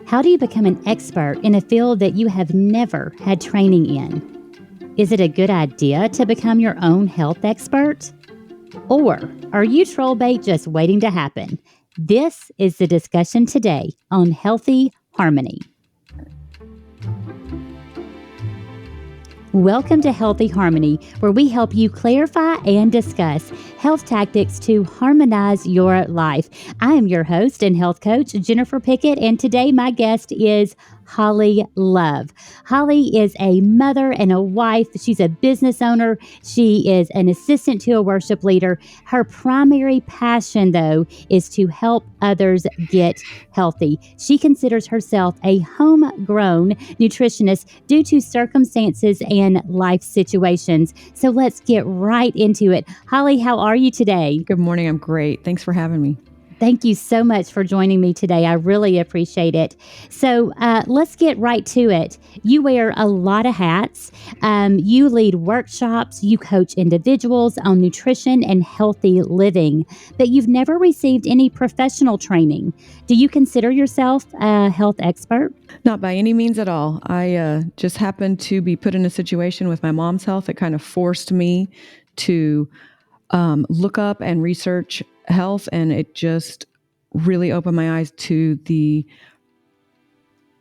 How do you become an expert in a field that you have never had training in? Is it a good idea to become your own health expert? Or are you troll bait just waiting to happen? This is the discussion today on Healthy Harmony. Welcome to Healthy Harmony, where we help you clarify and discuss health tactics to harmonize your life. I am your host and health coach, Jennifer Pickett, and today my guest is Holly Love. Holly is a mother and a wife. She's a business owner. She is an assistant to a worship leader. Her primary passion, though, is to help others get healthy. She considers herself a homegrown nutritionist due to circumstances and life situations. So let's get right into it. Holly, how are you today? Good morning. I'm great. Thanks for having me. Thank you so much for joining me today. I really appreciate it. So let's get right to it. You wear a lot of hats. You lead workshops. You coach individuals on nutrition and healthy living, but you've never received any professional training. Do you consider yourself a health expert? Not by any means at all. I just happened to be put in a situation with my mom's health that kind of forced me to look up and research health, and it just really opened my eyes to the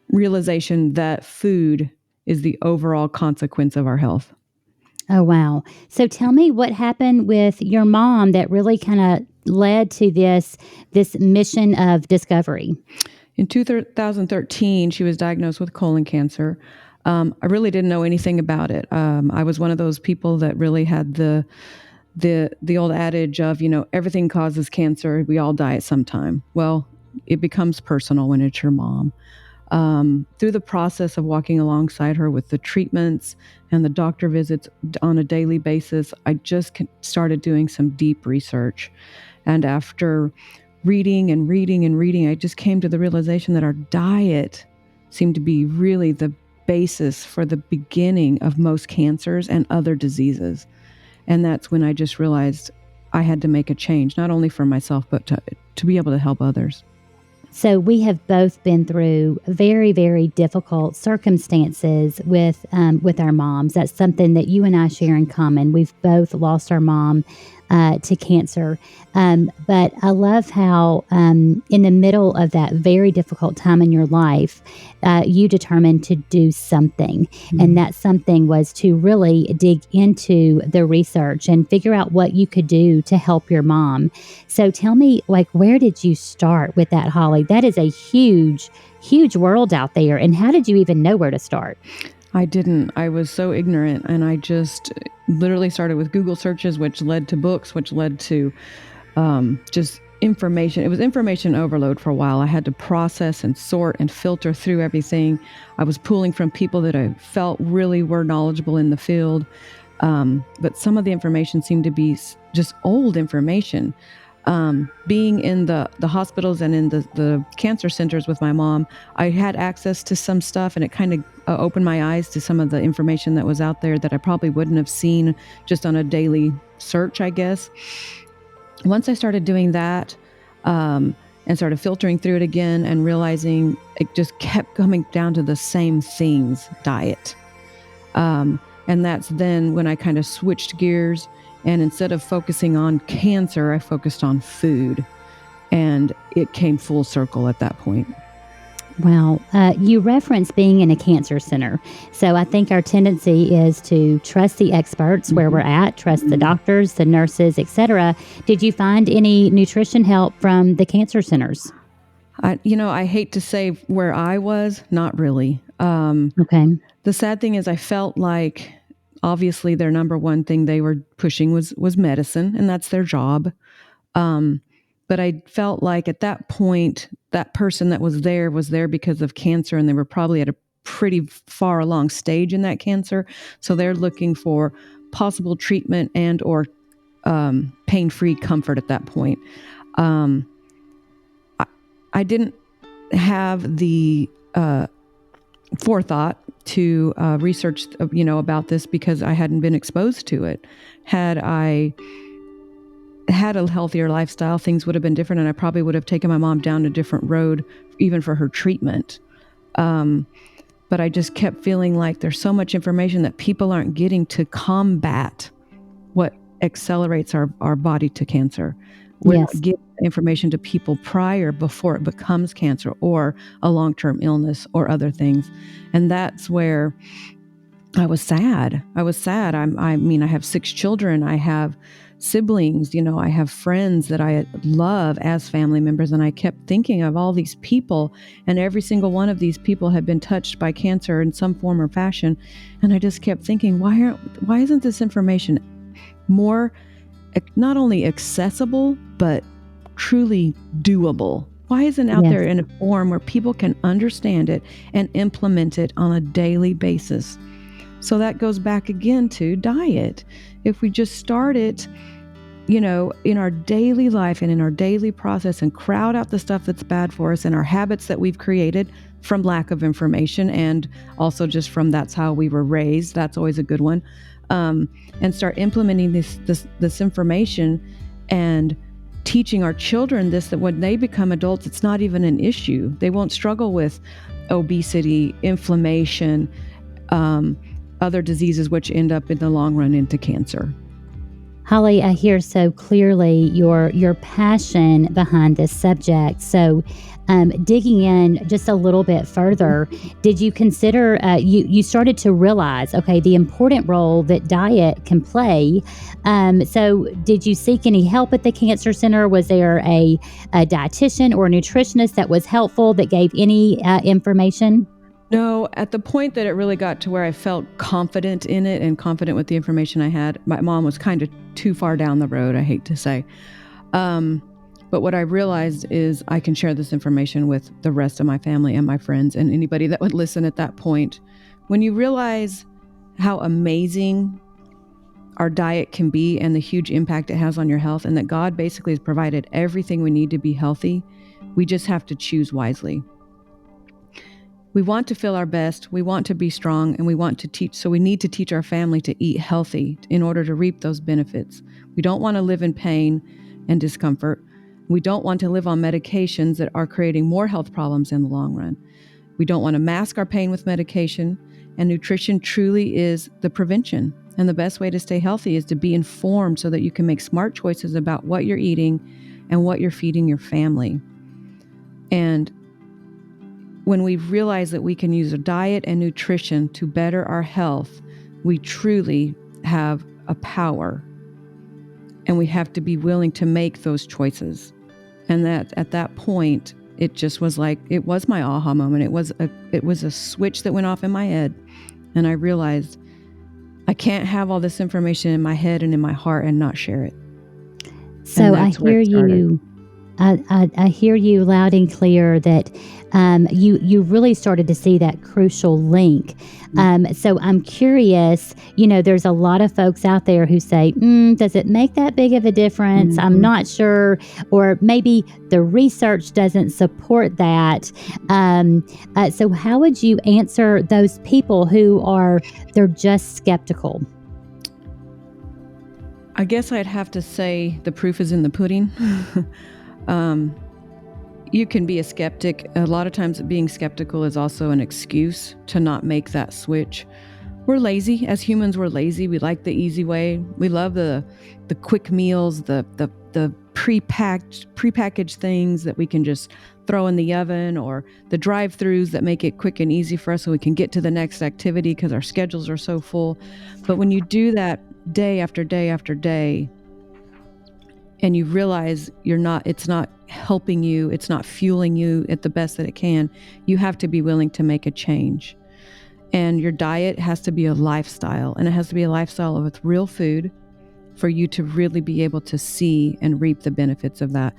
realization that food is the overall consequence of our health. Oh, wow. So tell me what happened with your mom that really kind of led to this mission of discovery. In 2013, she was diagnosed with colon cancer. I really didn't know anything about it. I was one of those people that really had the old adage of, everything causes cancer. We all die at some time. Well, it becomes personal when it's your mom. Through the process of walking alongside her with the treatments and the doctor visits on a daily basis, I just started doing some deep research. And after reading, I just came to the realization that our diet seemed to be really the basis for the beginning of most cancers and other diseases. And that's when I just realized I had to make a change, not only for myself, but to be able to help others. So we have both been through very, very difficult circumstances with our moms. That's something that you and I share in common. We've both lost our mom to cancer. But I love how in the middle of that very difficult time in your life, you determined to do something. Mm-hmm. And that something was to really dig into the research and figure out what you could do to help your mom. So tell me, where did you start with that, Holly? That is a huge, huge world out there. And how did you even know where to start? I didn't. I was so ignorant, and I just literally started with Google searches, which led to books, which led to just information. It was information overload for a while. I had to process and sort and filter through everything. I was pulling from people that I felt really were knowledgeable in the field, but some of the information seemed to be just old information. Being in the hospitals and in the cancer centers with my mom, I had access to some stuff, and it kind of opened my eyes to some of the information that was out there that I probably wouldn't have seen just on a daily search, I guess. Once I started doing that and started filtering through it again and realizing it just kept coming down to the same things, diet. And that's then when I kind of switched gears. And instead of focusing on cancer, I focused on food. And it came full circle at that point. Wow. You referenced being in a cancer center. So I think our tendency is to trust the experts where we're at, trust the doctors, the nurses, etc. Did you find any nutrition help from the cancer centers? I hate to say where I was, not really. Okay. The sad thing is I felt like obviously their number one thing they were pushing was medicine, and that's their job. But I felt like at that point, that person that was there because of cancer, and they were probably at a pretty far along stage in that cancer. So they're looking for possible treatment and or pain-free comfort at that point. I didn't have the forethought to research, about this because I hadn't been exposed to it. Had I had a healthier lifestyle, things would have been different, and I probably would have taken my mom down a different road, even for her treatment. But I just kept feeling like there's so much information that people aren't getting to combat what accelerates our body to cancer. We're not giving information to people before it becomes cancer or a long-term illness or other things. And that's where I was sad. I mean, I have 6 children. I have siblings, I have friends that I love as family members. And I kept thinking of all these people, and every single one of these people had been touched by cancer in some form or fashion. And I just kept thinking, why isn't this information more not only accessible, but truly doable? Why isn't it out there in a form where people can understand it and implement it on a daily basis? So that goes back again to diet. If we just start it, in our daily life and in our daily process, and crowd out the stuff that's bad for us and our habits that we've created from lack of information, and also just from that's how we were raised. That's always a good one. And start implementing this information and teaching our children this, that when they become adults, it's not even an issue. They won't struggle with obesity, inflammation, other diseases, which end up in the long run into cancer. Holly, I hear so clearly your passion behind this subject. So digging in just a little bit further, did you consider, you started to realize, okay, the important role that diet can play. So did you seek any help at the Cancer Center? Was there a dietitian or a nutritionist that was helpful, that gave any information? No, at the point that it really got to where I felt confident in it and confident with the information I had, my mom was kind of too far down the road, I hate to say. But what I realized is I can share this information with the rest of my family and my friends and anybody that would listen at that point. When you realize how amazing our diet can be and the huge impact it has on your health, and that God basically has provided everything we need to be healthy, we just have to choose wisely. We want to feel our best, we want to be strong, and we want to teach. So we need to teach our family to eat healthy in order to reap those benefits. We don't want to live in pain and discomfort. We don't want to live on medications that are creating more health problems in the long run. We don't want to mask our pain with medication. And nutrition truly is the prevention. And the best way to stay healthy is to be informed so that you can make smart choices about what you're eating and what you're feeding your family. And when we realize that we can use a diet and nutrition to better our health, we truly have a power. And we have to be willing to make those choices. And that at that point, it just was like, it was my aha moment. It was a switch that went off in my head. And I realized I can't have all this information in my head and in my heart and not share it. So I hear you. I hear you loud and clear that you really started to see that crucial link. So I'm curious, there's a lot of folks out there who say, does it make that big of a difference? I'm not sure. Or maybe the research doesn't support that. So how would you answer those people they're just skeptical? I guess I'd have to say the proof is in the pudding. You can be a skeptic. A lot of times being skeptical is also an excuse to not make that switch. We're lazy. As humans, we're lazy. We like the easy way. We love the quick meals, the prepackaged things that we can just throw in the oven, or the drive-thrus that make it quick and easy for us so we can get to the next activity because our schedules are so full. But when you do that day after day after day, and you realize it's not helping you, it's not fueling you at the best that it can, you have to be willing to make a change. And your diet has to be a lifestyle, and it has to be a lifestyle with real food for you to really be able to see and reap the benefits of that.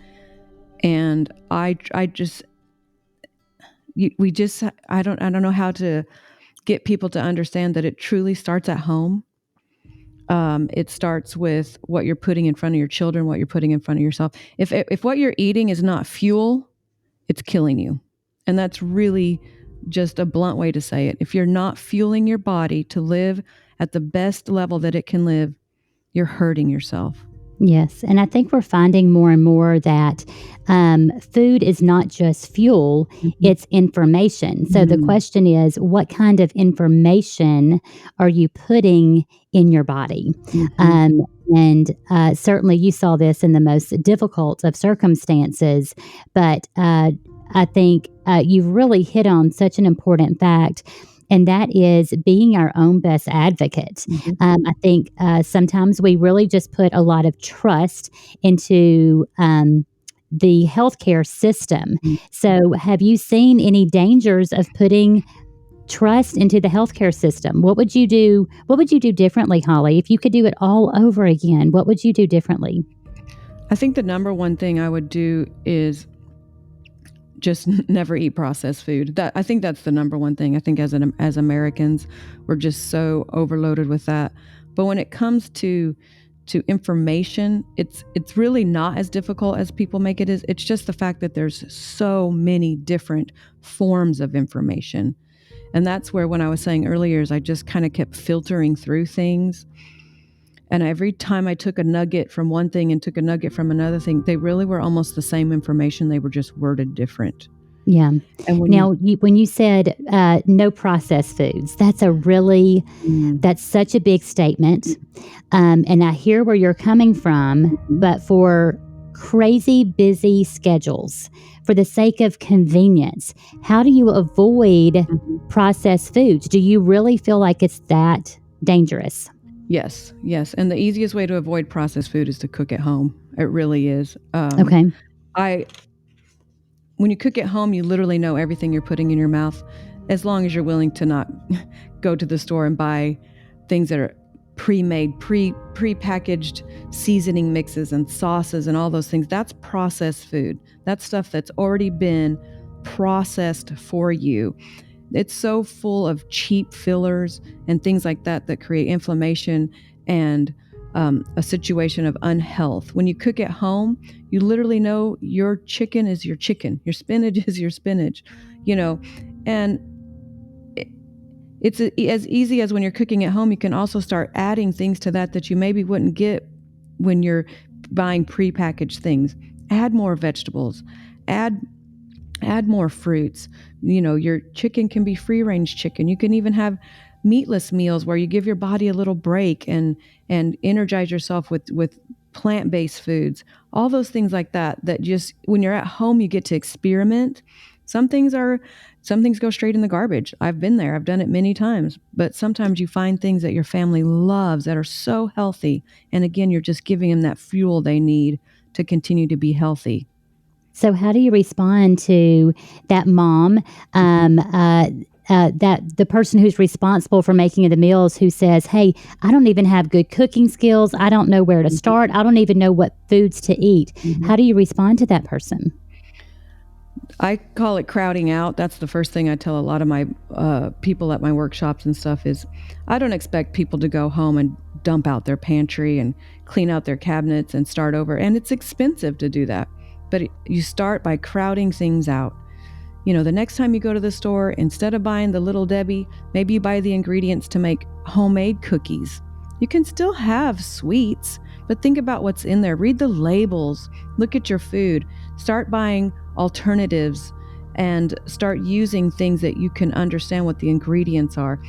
And I don't know how to get people to understand that it truly starts at home. It starts with what you're putting in front of your children, what you're putting in front of yourself. If what you're eating is not fuel, it's killing you. And that's really just a blunt way to say it. If you're not fueling your body to live at the best level that it can live, you're hurting yourself. Yes. And I think we're finding more and more that food is not just fuel, it's information. So the question is, what kind of information are you putting in your body? Um, and certainly you saw this in the most difficult of circumstances, but I think you've really hit on such an important fact. And that is being our own best advocate. I think sometimes we really just put a lot of trust into the healthcare system. So, have you seen any dangers of putting trust into the healthcare system? What would you do? What would you do differently, Holly? If you could do it all over again, what would you do differently? I think the number one thing I would do is just never eat processed food. I think that's the number one thing. I think as Americans, we're just so overloaded with that. But when it comes to information, it's really not as difficult as people make it is. It's just the fact that there's so many different forms of information. And that's where, when I was saying earlier, is I just kind of kept filtering through things. And every time I took a nugget from one thing and took a nugget from another thing, they really were almost the same information. They were just worded different. Yeah. And when you said no processed foods, that's such a big statement. And I hear where you're coming from, but for crazy busy schedules, for the sake of convenience, how do you avoid processed foods? Do you really feel like it's that dangerous? Yes. And the easiest way to avoid processed food is to cook at home. It really is. Okay. When you cook at home, you literally know everything you're putting in your mouth, as long as you're willing to not go to the store and buy things that are pre-made, pre-packaged seasoning mixes and sauces and all those things. That's processed food. That's stuff that's already been processed for you. It's so full of cheap fillers and things like that create inflammation and a situation of unhealth. When you cook at home, you literally know your chicken is your chicken, your spinach is your spinach, and it's as easy as when you're cooking at home, you can also start adding things to that you maybe wouldn't get when you're buying prepackaged things. Add more vegetables, add more fruits. Your chicken can be free-range chicken. You can even have meatless meals where you give your body a little break and energize yourself with plant-based foods. All those things like that just, when you're at home, you get to experiment. Some things go straight in the garbage. I've been there. I've done it many times. But sometimes you find things that your family loves that are so healthy. And again, you're just giving them that fuel they need to continue to be healthy. So how do you respond to that mom, that the person who's responsible for making the meals, who says, "Hey, I don't even have good cooking skills. I don't know where to start. I don't even know what foods to eat." How do you respond to that person? I call it crowding out. That's the first thing I tell a lot of my people at my workshops and stuff is, I don't expect people to go home and dump out their pantry and clean out their cabinets and start over. And it's expensive to do that. But you start by crowding things out. The next time you go to the store, instead of buying the Little Debbie, maybe you buy the ingredients to make homemade cookies. You can still have sweets, but think about what's in there. Read the labels. Look at your food. Start buying alternatives and start using things that you can understand what the ingredients are.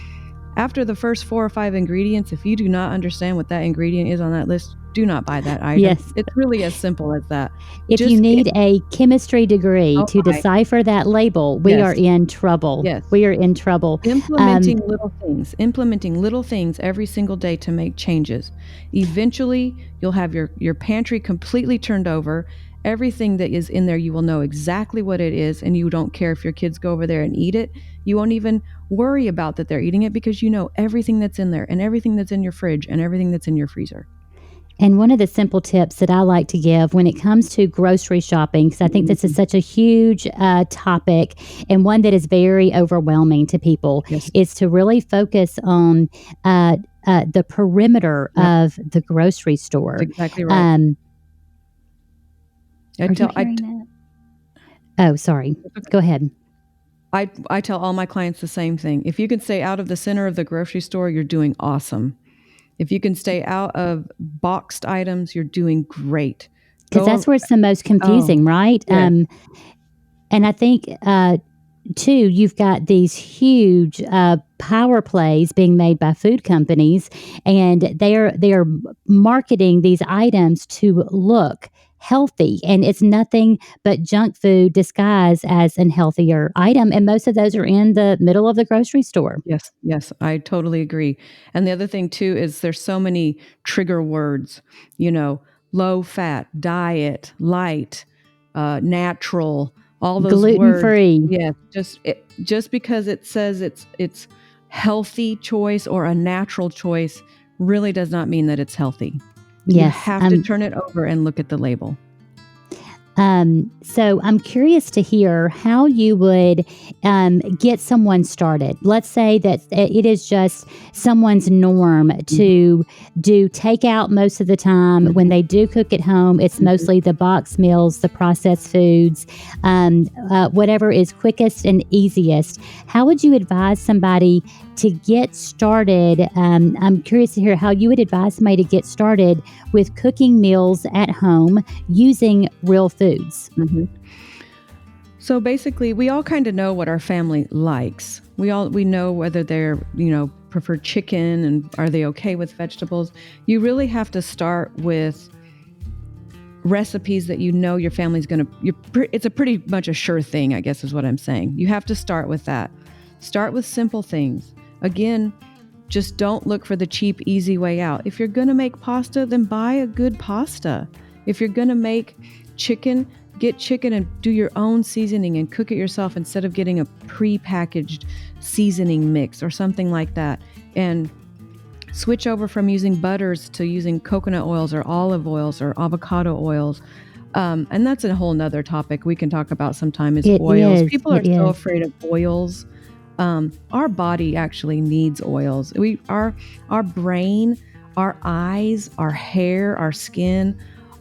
After the first 4 or 5 ingredients, if you do not understand what that ingredient is on that list, do not buy that item. Yes. It's really as simple as that. If you need a chemistry degree to decipher that label, we are in trouble. Yes. We are in trouble. Implementing little things every single day to make changes. Eventually, you'll have your pantry completely turned over. Everything that is in there, you will know exactly what it is, and you don't care if your kids go over there and eat it. You won't even worry about that they're eating it, because you know everything that's in there and everything that's in your fridge and everything that's in your freezer. And one of the simple tips that I like to give when it comes to grocery shopping, because I think this is such a huge topic and one that is very overwhelming to people, is to really focus on the perimeter of the grocery store. That's exactly right. Oh, sorry. Go ahead. I tell all my clients the same thing. If you can stay out of the center of the grocery store, you're doing awesome. If you can stay out of boxed items, you're doing great. Because that's where it's the most confusing, right? Yes. And I think, too, you've got these huge power plays being made by food companies, and they are marketing these items to look healthy, and it's nothing but junk food disguised as an healthier item, and most of those are in the middle of the grocery store. Yes, I totally agree. And the other thing too is there's so many trigger words, low fat, diet, light, natural, all those Gluten words. free. Yeah, just because it says it's healthy choice or a natural choice really does not mean that it's healthy. You Yes. have to turn it over and look at the label. So I'm curious to hear how you would get someone started. Let's say that it is just someone's norm to do takeout most of the time. When they do cook at home, it's mostly the box meals, the processed foods, whatever is quickest and easiest. How would you advise somebody to get started? I'm curious to hear how you would advise somebody to get started with cooking meals at home using real foods. So basically, we all kind of know what our family likes. We know whether they're, prefer chicken and are they okay with vegetables. You really have to start with recipes that your family's going to, it's a pretty much a sure thing, I guess is what I'm saying. You have to start with that. Start with simple things. Again, just don't look for the cheap, easy way out. If you're going to make pasta, then buy a good pasta. If you're going to make chicken, get chicken and do your own seasoning and cook it yourself instead of getting a pre-packaged seasoning mix or something like that. And switch over from using butters to using coconut oils or olive oils or avocado oils. And that's a whole nother topic we can talk about sometime is oils. People are so afraid of oils. Our body actually needs oils. Our brain, our eyes, our hair, our skin,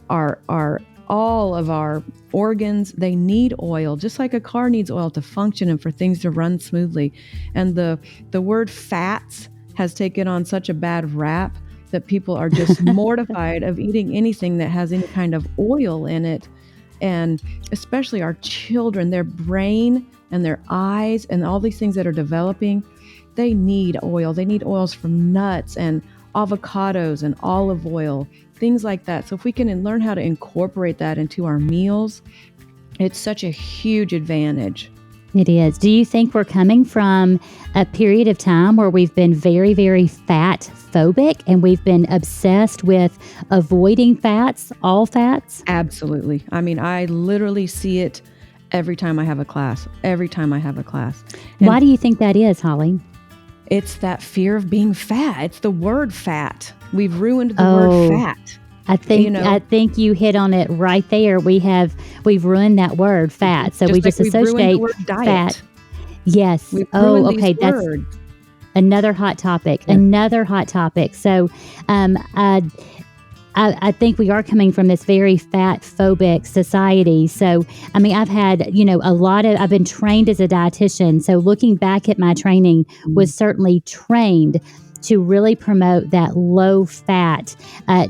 our all of our organs, they need oil, just like a car needs oil to function and for things to run smoothly. And the word fats has taken on such a bad rap that people are just mortified of eating anything that has any kind of oil in it. And especially our children, their brain and their eyes and all these things that are developing, they need oil. They need oils from nuts and avocados and olive oil, things like that. So if we can learn how to incorporate that into our meals, it's such a huge advantage. It is. Do you think we're coming from a period of time where we've been very, very fat phobic and we've been obsessed with avoiding fats, all fats? Absolutely. I mean, I literally see it every time I have a class, And why do you think that is, Holly? It's that fear of being fat. It's the word fat. We've ruined the word fat. I think you hit on it right there. We've ruined that word fat. So we just associate fat. Yes. Okay. That's another hot topic. So I think we are coming from this very fat phobic society. So, I mean, I've had, I've been trained as a dietitian. So looking back at my training was certainly trained to really promote that low fat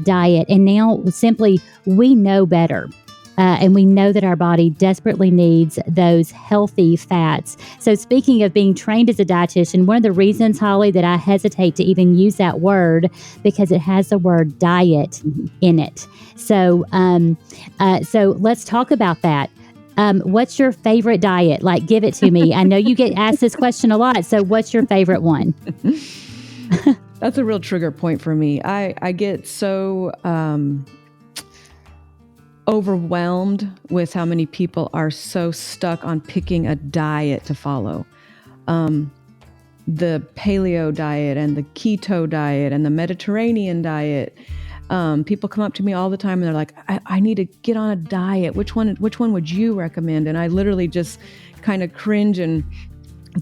diet. And now simply we know better. And we know that our body desperately needs those healthy fats. So speaking of being trained as a dietitian, one of the reasons, Holly, that I hesitate to even use that word, because it has the word diet in it. So, so let's talk about that. What's your favorite diet? Like, give it to me. I know you get asked this question a lot. So what's your favorite one? That's a real trigger point for me. I get so overwhelmed with how many people are so stuck on picking a diet to follow. The paleo diet and the keto diet and the Mediterranean diet. People come up to me all the time and they're like, I need to get on a diet. Which one would you recommend? And I literally just kind of cringe and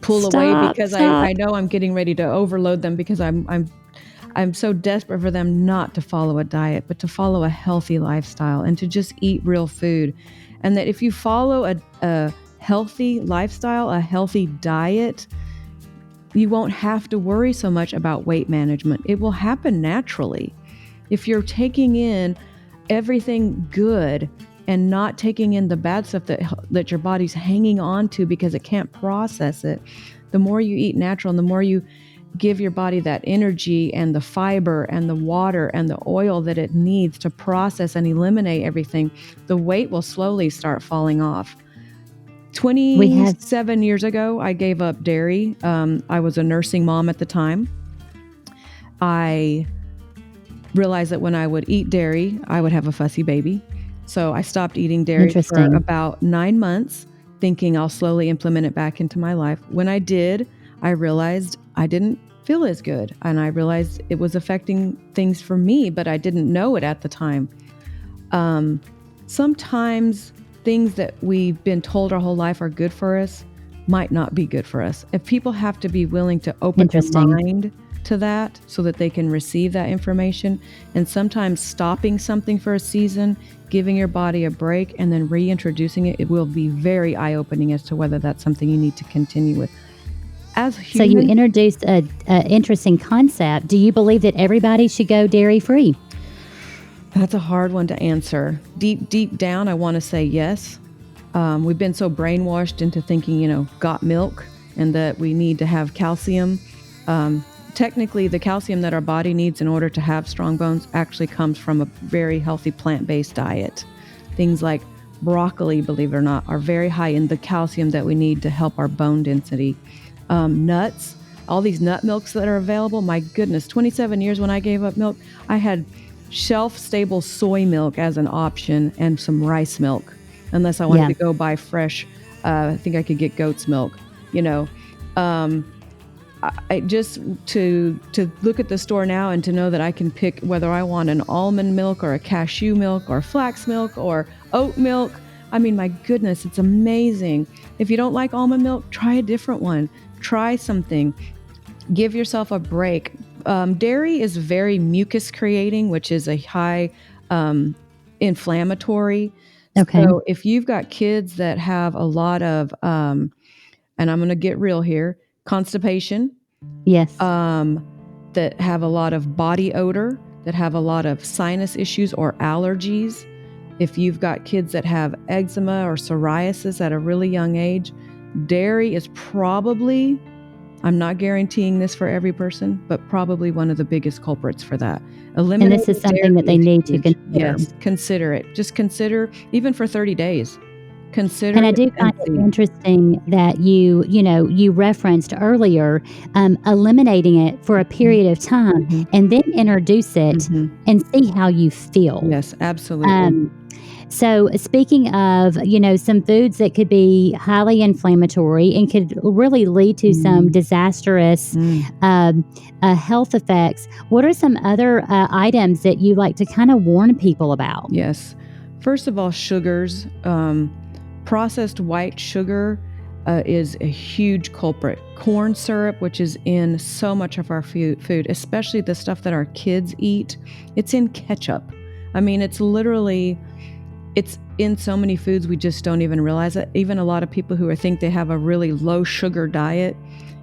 pull away because I know I'm getting ready to overload them, because I'm so desperate for them not to follow a diet, but to follow a healthy lifestyle and to just eat real food. And that if you follow a healthy lifestyle, a healthy diet, you won't have to worry so much about weight management. It will happen naturally. If you're taking in everything good and not taking in the bad stuff that your body's hanging on to because it can't process it, the more you eat natural and the more you give your body that energy and the fiber and the water and the oil that it needs to process and eliminate everything, the weight will slowly start falling off. 27 years ago, I gave up dairy. I was a nursing mom at the time. I realized that when I would eat dairy, I would have a fussy baby. So I stopped eating dairy for about 9 months, thinking I'll slowly implement it back into my life. When I did, I realized I didn't feel as good. And I realized it was affecting things for me, but I didn't know it at the time. Sometimes things that we've been told our whole life are good for us might not be good for us. If people have to be willing to open their mind to that so that they can receive that information, and sometimes stopping something for a season, giving your body a break, and then reintroducing it, it will be very eye-opening as to whether that's something you need to continue with. As humans, so you introduced an interesting concept. Do you believe that everybody should go dairy-free? That's a hard one to answer. Deep down, I want to say yes. We've been so brainwashed into thinking, got milk and that we need to have calcium. Technically, the calcium that our body needs in order to have strong bones actually comes from a very healthy plant-based diet. Things like broccoli, believe it or not, are very high in the calcium that we need to help our bone density. Nuts, all these nut milks that are available. My goodness, 27 years when I gave up milk, I had shelf-stable soy milk as an option and some rice milk, unless I wanted to go buy fresh. I think I could get goat's milk. I just to look at the store now and to know that I can pick whether I want an almond milk or a cashew milk or flax milk or oat milk. I mean, my goodness, it's amazing. If you don't like almond milk, try a different one. Try something. Give yourself a break. Dairy is very mucus creating, which is a high inflammatory. Okay. So if you've got kids that have a lot of, and I'm going to get real here, constipation. Yes. That have a lot of body odor, that have a lot of sinus issues or allergies. If you've got kids that have eczema or psoriasis at a really young age, dairy is probably, I'm not guaranteeing this for every person, but probably one of the biggest culprits for that. And this is something that they need to consider. Yes, consider it. Just consider, even for 30 days. Consider. And I do find it interesting that you referenced earlier eliminating it for a period of time and then introduce it and see how you feel. Yes, absolutely. So speaking of, some foods that could be highly inflammatory and could really lead to some disastrous health effects, what are some other items that you like to kind of warn people about? Yes. First of all, sugars. Processed white sugar is a huge culprit. Corn syrup, which is in so much of our food, especially the stuff that our kids eat, it's in ketchup. I mean, it's in so many foods, we just don't even realize it. Even a lot of people who think they have a really low sugar diet,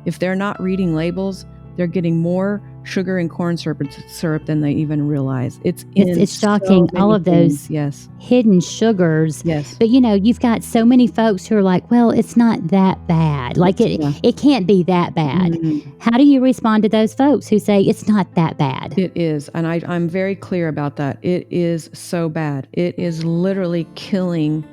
if they're not reading labels, they're getting more sugar and corn syrup than they even realize. It's shocking, so all of those yes. hidden sugars. Yes. But you've got so many folks who are like, well, it's not that bad. Like it can't be that bad. How do you respond to those folks who say it's not that bad? It is. And I'm very clear about that. It is so bad. It is literally killing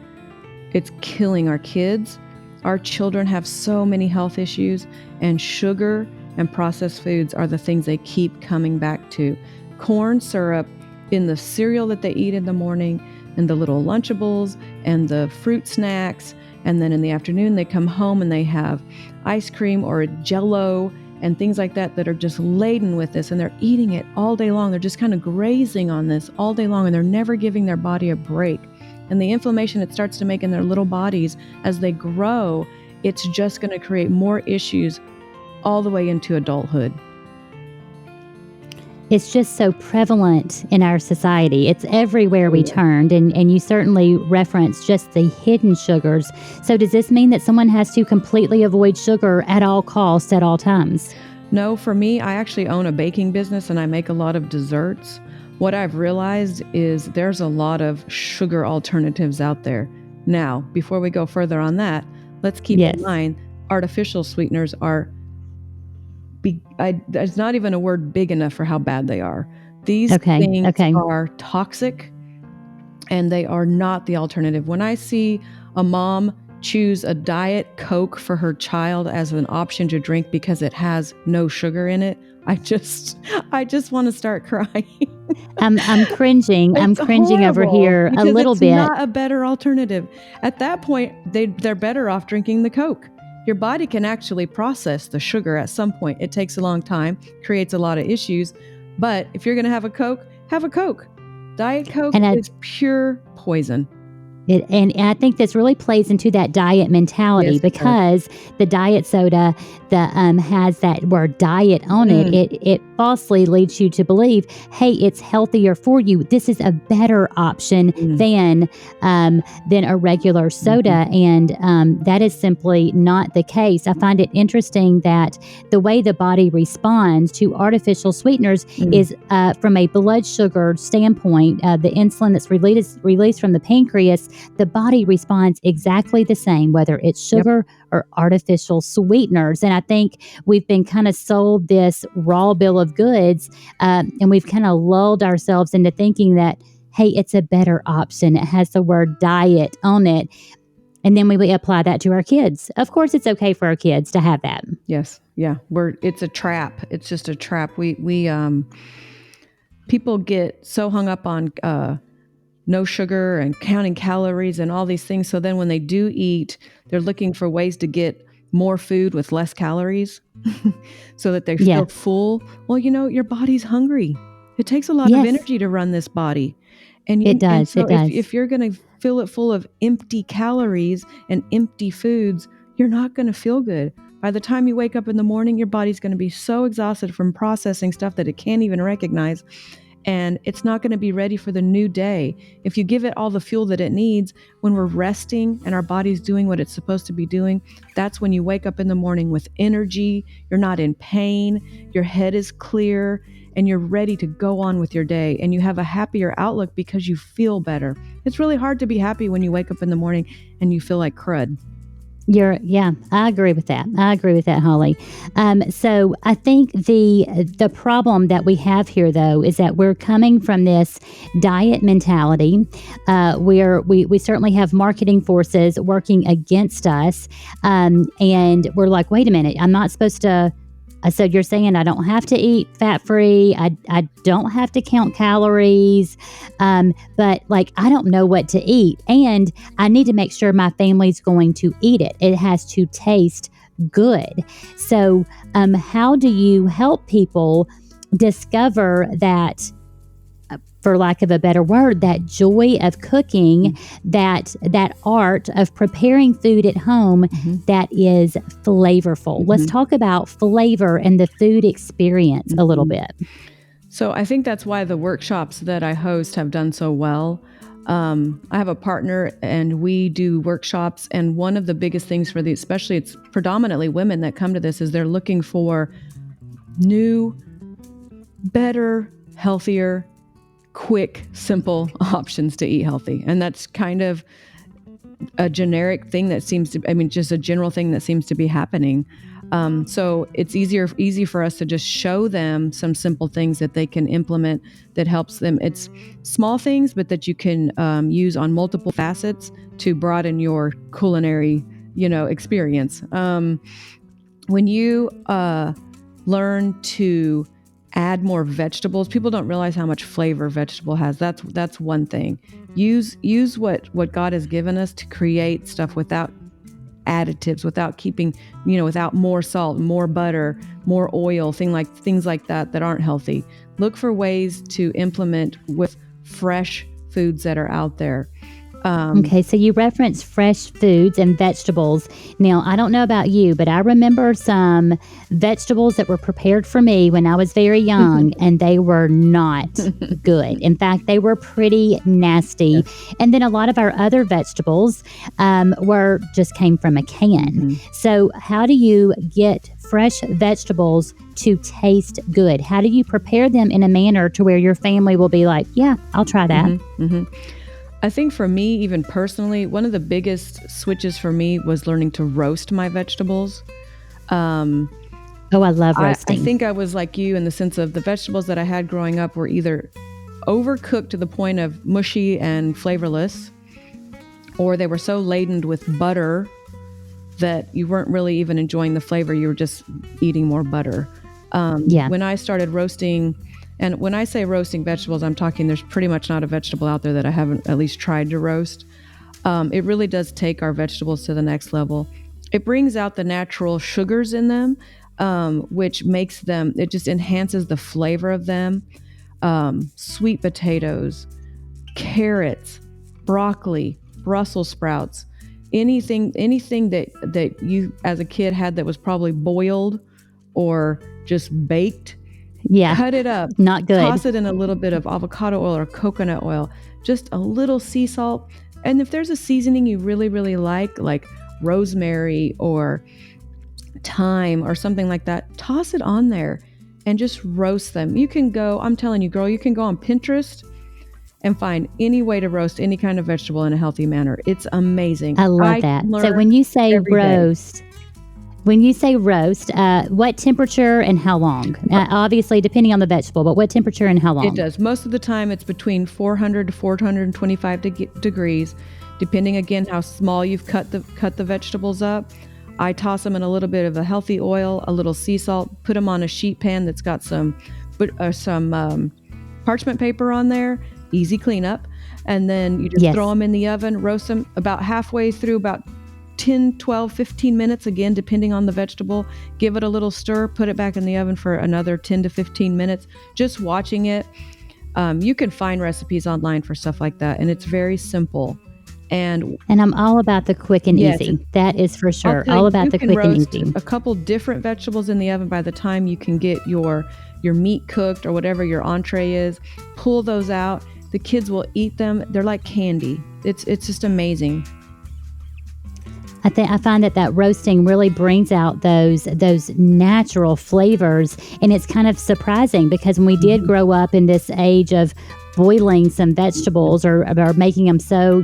our kids. Our children have so many health issues, and sugar and processed foods are the things they keep coming back to. Corn syrup in the cereal that they eat in the morning, and the little Lunchables and the fruit snacks. And then in the afternoon, they come home and they have ice cream or a Jell-O and things like that are just laden with this. And they're eating it all day long. They're just kind of grazing on this all day long, and they're never giving their body a break. And the inflammation it starts to make in their little bodies as they grow, it's just going to create more issues all the way into adulthood. it's just so prevalent in our society. It's everywhere we turned, and you certainly referenced just the hidden sugars. So does this mean that someone has to completely avoid sugar at all costs at all times? No, for me, I actually own a baking business and I make a lot of desserts. What I've realized is there's a lot of sugar alternatives out there. Now, before we go further on that, let's keep in mind artificial sweeteners are there's not even a word big enough for how bad they are. These things are toxic and they are not the alternative. When I see a mom choose a Diet Coke for her child as an option to drink because it has no sugar in it, I just want to start crying. I'm cringing. I'm cringing over here a little bit. It's not a better alternative. At that point, they're better off drinking the Coke. Your body can actually process the sugar at some point. It takes a long time, creates a lot of issues. But if you're going to have a Coke, have a Coke. Diet Coke is pure poison. And I think this really plays into that diet mentality because the diet soda that has that word diet on it, it falsely leads you to believe, hey, it's healthier for you. This is a better option than a regular soda. And that is simply not the case. I find it interesting that the way the body responds to artificial sweeteners is from a blood sugar standpoint, the insulin that's released from the pancreas, the body responds exactly the same, whether it's sugar or artificial sweeteners. And I think we've been kind of sold this raw bill of goods, and we've kind of lulled ourselves into thinking that, hey, it's a better option. It has the word diet on it. And then we apply that to our kids. Of course, it's okay for our kids to have that. Yes. Yeah. It's a trap. It's just a trap. People get so hung up on no sugar and counting calories and all these things. So then when they do eat, they're looking for ways to get more food with less calories so that they feel full. Well, your body's hungry. It takes a lot of energy to run this body. And it does. And so if you're going to fill it full of empty calories and empty foods, you're not going to feel good. By the time you wake up in the morning, your body's going to be so exhausted from processing stuff that it can't even recognize. And it's not going to be ready for the new day. If you give it all the fuel that it needs, when we're resting and our body's doing what it's supposed to be doing, that's when you wake up in the morning with energy, you're not in pain, your head is clear, and you're ready to go on with your day. And you have a happier outlook because you feel better. It's really hard to be happy when you wake up in the morning and you feel like crud. I agree with that. Holly. So I think the problem that we have here, though, is that we're coming from this diet mentality, where we certainly have marketing forces working against us, and we're like, wait a minute, I'm not supposed to. So you're saying I don't have to eat fat-free, I don't have to count calories, but I don't know what to eat, and I need to make sure my family's going to eat it. It has to taste good. So how do you help people discover that, for lack of a better word, that joy of cooking, that art of preparing food at home that is flavorful? Let's talk about flavor and the food experience a little bit. So I think that's why the workshops that I host have done so well. I have a partner and we do workshops, and one of the biggest things for especially it's predominantly women that come to this, is they're looking for new, better, healthier, quick, simple options to eat healthy. And that's kind of a generic thing that seems to, just a general thing that seems to be happening. So it's easy for us to just show them some simple things that they can implement that helps them. It's small things, but that you can use on multiple facets to broaden your culinary, experience. When you learn to add more vegetables, people don't realize how much flavor vegetable has. That's one thing. Use what God has given us to create stuff without additives, without keeping, without more salt, more butter, more oil, things like that aren't healthy. Look for ways to implement with fresh foods that are out there. Okay, so you reference fresh foods and vegetables. Now, I don't know about you, but I remember some vegetables that were prepared for me when I was very young, and they were not good. In fact, they were pretty nasty. Yes. And then a lot of our other vegetables were just came from a can. So, how do you get fresh vegetables to taste good? How do you prepare them in a manner to where your family will be like, yeah, I'll try that? I think for me, even personally, one of the biggest switches for me was learning to roast my vegetables. Oh, I love roasting. I think I was like you in the sense of the vegetables that I had growing up were either overcooked to the point of mushy and flavorless, or they were so laden with butter that you weren't really even enjoying the flavor. You were just eating more butter. When I started roasting, and when I say roasting vegetables, I'm talking there's pretty much not a vegetable out there that I haven't at least tried to roast. It really does take our vegetables to the next level. It brings out the natural sugars in them, which makes them, it just enhances the flavor of them. Sweet potatoes, carrots, broccoli, Brussels sprouts, anything that you as a kid had that was probably boiled or just baked. Yeah. Cut it up. Not good. Toss it in a little bit of avocado oil or coconut oil, just a little sea salt. And if there's a seasoning you really, really like rosemary or thyme or something like that, toss it on there and just roast them. You can go, I'm telling you, girl, you can go on Pinterest and find any way to roast any kind of vegetable in a healthy manner. It's amazing. I love that. So when you say roast, what temperature and how long? Obviously, depending on the vegetable, but what temperature and how long? It does. Most of the time, it's between 400 to 425 degrees, depending, again, how small you've cut the vegetables up. I toss them in a little bit of a healthy oil, a little sea salt, put them on a sheet pan that's got some parchment paper on there, easy cleanup, and then you just throw them in the oven, roast them about halfway through, about 10, 12, 15 minutes, again, depending on the vegetable. Give it a little stir, put it back in the oven for another 10 to 15 minutes. Just watching it. You can find recipes online for stuff like that, and it's very simple. And I'm all about the quick and easy. That is for sure. All about the quick and easy. A couple different vegetables in the oven by the time you can get your meat cooked or whatever your entree is. Pull those out. The kids will eat them. They're like candy. It's just amazing. I find that roasting really brings out those natural flavors, and it's kind of surprising because when we did grow up in this age of boiling some vegetables or making them so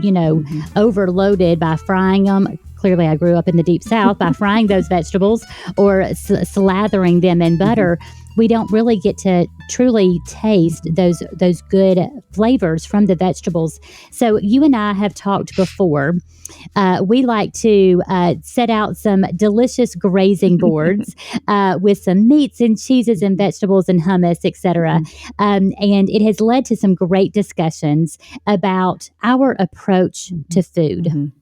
overloaded by frying them. Clearly, I grew up in the Deep South by frying those vegetables or slathering them in butter. We don't really get to truly taste those good flavors from the vegetables. So you and I have talked before. We like to set out some delicious grazing boards with some meats and cheeses and vegetables and hummus, etc. And it has led to some great discussions about our approach to food.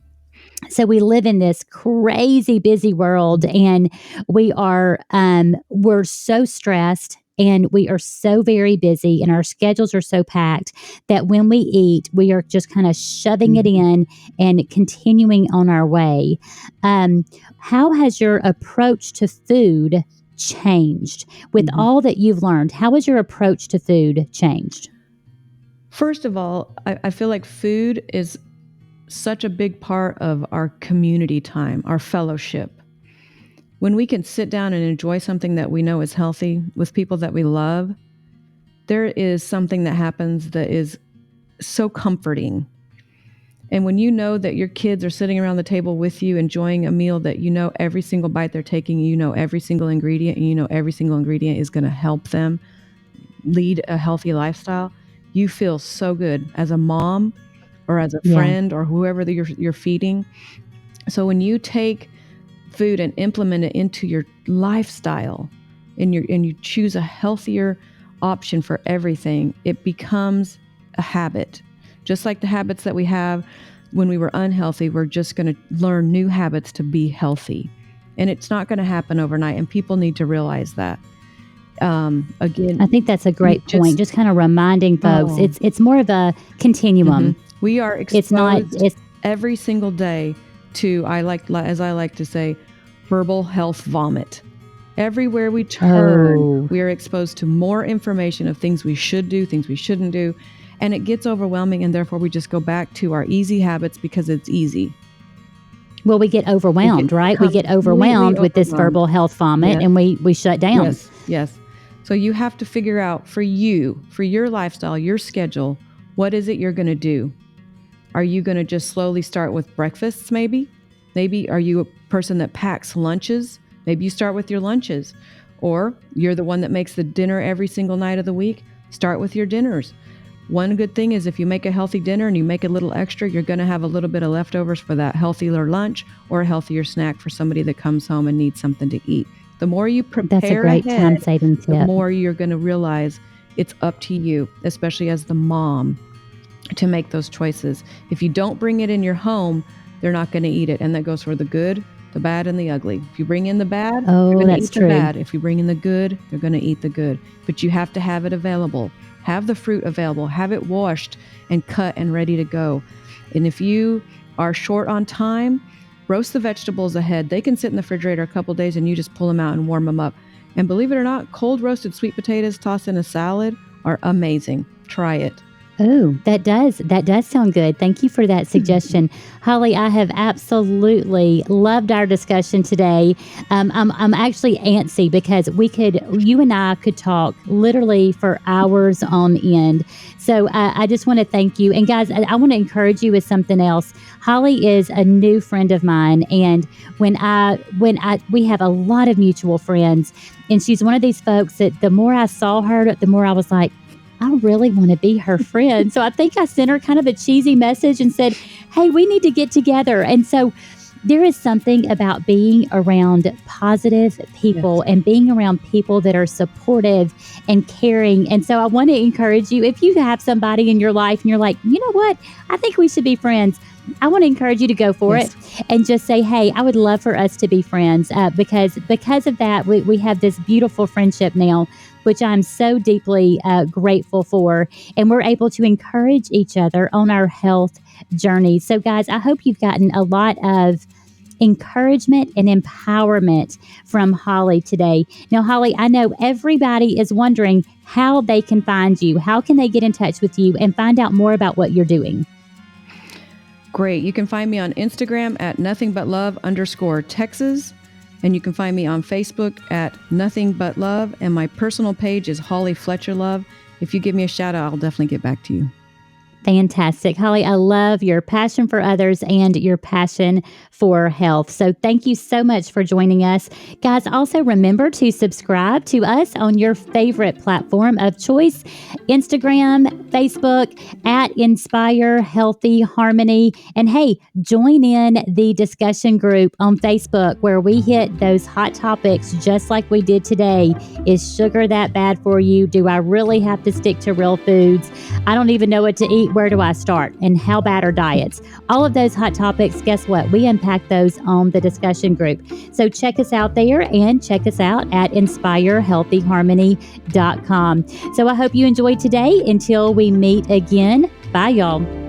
So we live in this crazy busy world, and we're so stressed, and we are so very busy, and our schedules are so packed that when we eat, we are just kind of shoving it in and continuing on our way. How has your approach to food changed with all that you've learned? How has your approach to food changed? First of all, I feel like food is such a big part of our community time, our fellowship. When we can sit down and enjoy something that we know is healthy with people that we love, there is something that happens that is so comforting. And when you know that your kids are sitting around the table with you enjoying a meal that you know every single bite they're taking, you know every single ingredient, and you know every single ingredient is going to help them lead a healthy lifestyle, you feel so good as a mom or as a friend or whoever that you're feeding. So when you take food and implement it into your lifestyle and you choose a healthier option for everything, it becomes a habit. Just like the habits that we have when we were unhealthy, we're just going to learn new habits to be healthy. And it's not going to happen overnight, and people need to realize that. Again, I think that's a great point. Just kind of reminding folks, it's more of a continuum. We are It's not, exposed every single day to, as I like to say, verbal health vomit. Everywhere we turn, we are exposed to more information of things we should do, things we shouldn't do, and it gets overwhelming, and therefore we just go back to our easy habits because it's easy. well, we get overwhelmed, right? We get overwhelmed with this verbal health vomit, and we shut down. Yes. So you have to figure out for you, for your lifestyle, your schedule, what is it you're going to do? Are you going to just slowly start with breakfasts maybe? Maybe are you a person that packs lunches? Maybe you start with your lunches. Or you're the one that makes the dinner every single night of the week. Start with your dinners. One good thing is if you make a healthy dinner and you make a little extra, you're going to have a little bit of leftovers for that healthier lunch or a healthier snack for somebody that comes home and needs something to eat. The more you prepare That's a great time-saving tip. The more you're going to realize it's up to you, especially as the mom, to make those choices. If you don't bring it in your home, they're not going to eat it. And that goes for the good, the bad, and the ugly. If you bring in the bad, they're going to eat the bad. If you bring in the good, they're going to eat the good. But you have to have it available. Have the fruit available. Have it washed and cut and ready to go. And if you are short on time, roast the vegetables ahead. They can sit in the refrigerator a couple days and you just pull them out and warm them up. And believe it or not, cold roasted sweet potatoes tossed in a salad are amazing. Try it. Oh, that does sound good. Thank you for that suggestion. Holly, I have absolutely loved our discussion today. I'm actually antsy because you and I could talk literally for hours on end. So I just want to thank you. And guys, I want to encourage you with something else. Holly is a new friend of mine. And we have a lot of mutual friends, and she's one of these folks that the more I saw her, the more I was like, I really want to be her friend. So I think I sent her kind of a cheesy message and said, hey, we need to get together. And so there is something about being around positive people and being around people that are supportive and caring. And so I want to encourage you, if you have somebody in your life and you're like, you know what, I think we should be friends, I want to encourage you to go for it and just say, hey, I would love for us to be friends because of that, we have this beautiful friendship now, which I'm so deeply grateful for. And we're able to encourage each other on our health journey. So guys, I hope you've gotten a lot of encouragement and empowerment from Holly today. Now, Holly, I know everybody is wondering how they can find you. How can they get in touch with you and find out more about what you're doing? Great. You can find me on Instagram at nothingbutLove_Texas. And you can find me on Facebook at Nothing But Love. And my personal page is Holly Fletcher Love. If you give me a shout out, I'll definitely get back to you. Fantastic. Holly, I love your passion for others and your passion for health. So thank you so much for joining us. Guys, also remember to subscribe to us on your favorite platform of choice, Instagram, Facebook, at Inspire Healthy Harmony. And hey, join in the discussion group on Facebook where we hit those hot topics just like we did today. Is sugar that bad for you? Do I really have to stick to real foods? I don't even know what to eat. Where do I start? And how bad are diets? All of those hot topics, guess what? We unpack those on the discussion group. So check us out there and check us out at inspirehealthyharmony.com. So I hope you enjoyed today. Until we meet again, bye y'all.